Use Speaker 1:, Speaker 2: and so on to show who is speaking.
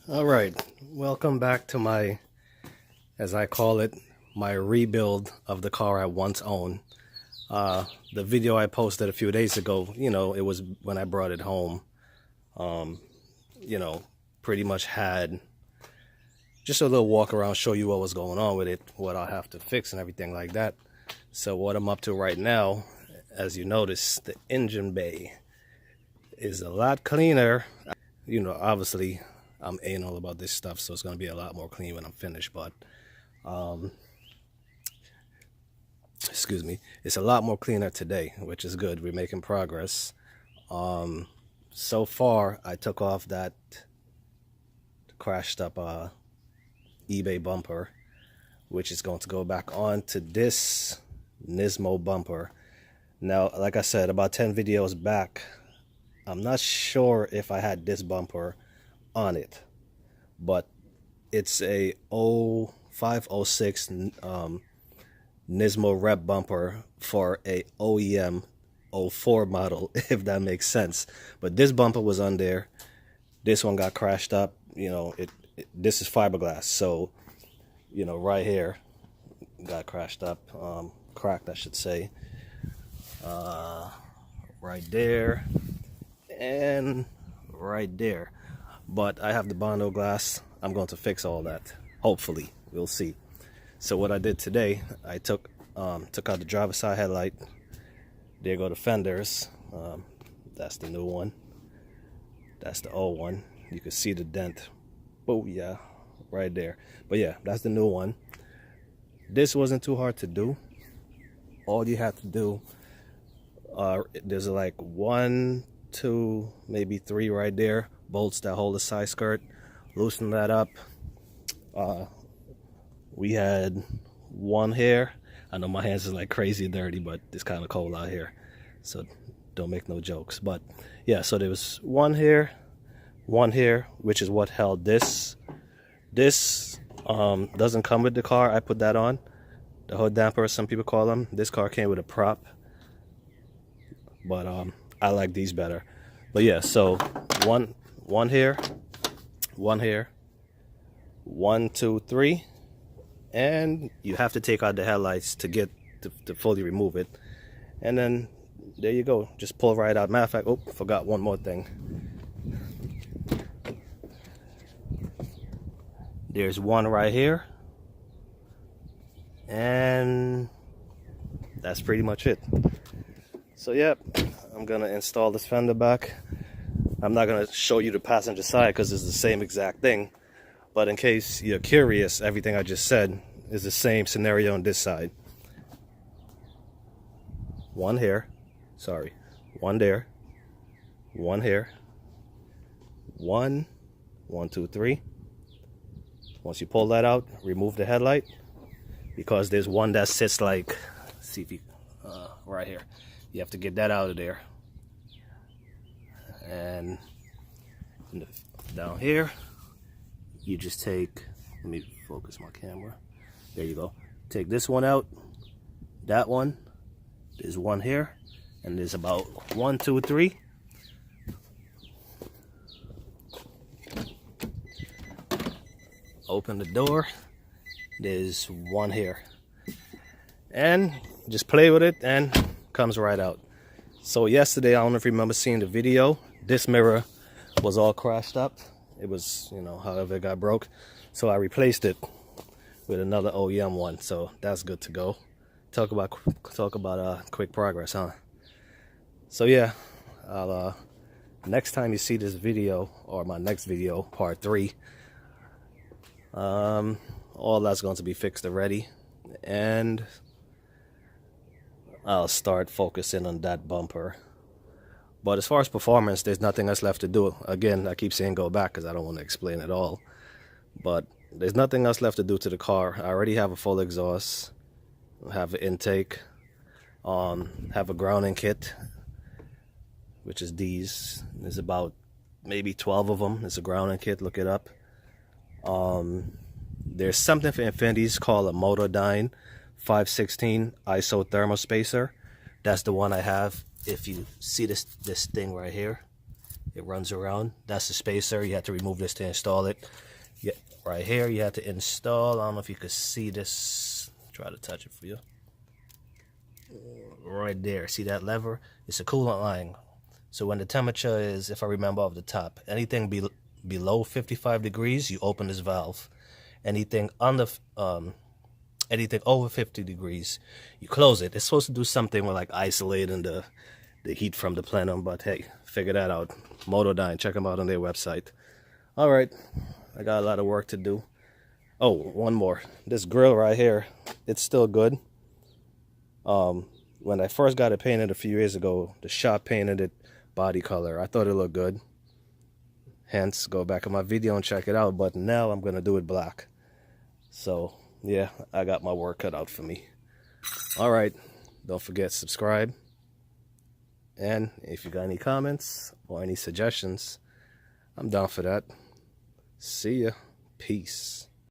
Speaker 1: All right, welcome back to my, as I call it, my rebuild of the car I once owned. The video I posted a few days ago, it was when I brought it home. You know, pretty much had just a little walk around, show you what was going on with it, what I'll have to fix and everything like that. So what I'm up to right now, as you notice, the engine bay is a lot cleaner. Obviously I'm anal about this stuff, so it's going to be a lot more clean when I'm finished, but excuse me, it's a lot more cleaner today, which is good. We're making progress. So far I took off that crashed up eBay bumper, which is going to go back on to this Nismo bumper. Now, like I said, about 10 videos back, I'm not sure if I had this bumper on it, but it's a 0506 Nismo rep bumper for a OEM 04 model, if that makes sense. But this bumper was on there. This one got crashed up. This is fiberglass, so right here got crashed up, cracked I should say, right there and right there. But I have the Bondo glass. I'm going to fix all that, hopefully. We'll see. So what I did today, I took out the driver's side headlight. There go the fenders. That's the new one. That's the old one. You can see the dent. Oh yeah, right there. But yeah, that's the new one. This wasn't too hard to do. All you have to do, there's like 1, 2, maybe 3 right there, bolts that hold the side skirt. Loosen that up. We had one here. I know my hands is like crazy dirty, but it's kind of cold out here, so don't make no jokes. But yeah, so there was one here, which is what held this. This doesn't come with the car. I put that on. The hood damper, some people call them. This car came with a prop, but I like these better. But yeah, so one here, 1, 2, 3, and you have to take out the headlights to get to fully remove it. And then there you go, just pull right out. Matter of fact, oh, forgot one more thing. There's one right here, and that's pretty much it. So yeah, I'm gonna install this fender back. I'm not gonna show you the passenger side because it's the same exact thing, but in case you're curious, everything I just said is the same scenario on this side. One here, sorry, one there, one here, 1, 2, 3. Once you pull that out, remove the headlight, because there's one that sits like, see if you, right here. You have to get that out of there. And down here, you just take, let me focus my camera. There you go. Take this one out, that one. There's one here, and there's about 1, 2, 3. Open the door. There's one here, and just play with it and comes right out. So yesterday, I don't know if you remember seeing the video, this mirror was all crashed up. It was, however it got broke, so I replaced it with another OEM one, so that's good to go. Talk about quick progress, huh? So yeah, I'll next time you see this video, or my next video, part 3, all that's going to be fixed already, and I'll start focusing on that bumper. But as far as performance, there's nothing else left to do. Again, I keep saying go back because I don't want to explain it all, but there's nothing else left to do to the car. I already have a full exhaust, have an intake, have a grounding kit, which is these. There's about maybe 12 of them. It's a grounding kit, look it up. There's something for Infinity's called a Motodyne 516 isothermal spacer. That's the one I have. If you see this thing right here, It runs around. That's the spacer. You have to remove this to install it. Yeah, right here you have to install. I don't know if you could see this. Try to touch it for you. Right there. See that lever? It's a coolant line. So when the temperature is, if I remember off the top, anything below 55 degrees, you open this valve. Anything under, anything over 50 degrees, you close it. It's supposed to do something with like isolating the heat from the plenum, but hey, figure that out. Motodyne, check them out on their website. All right, I got a lot of work to do. Oh, one more. This grill right here, it's still good. When I first got it painted a few years ago, the shop painted it body color. I thought it looked good. Hence, go back in my video and check it out. But now I'm going to do it black. So, yeah, I got my work cut out for me. All right, don't forget, subscribe. And if you got any comments or any suggestions, I'm down for that. See ya. Peace.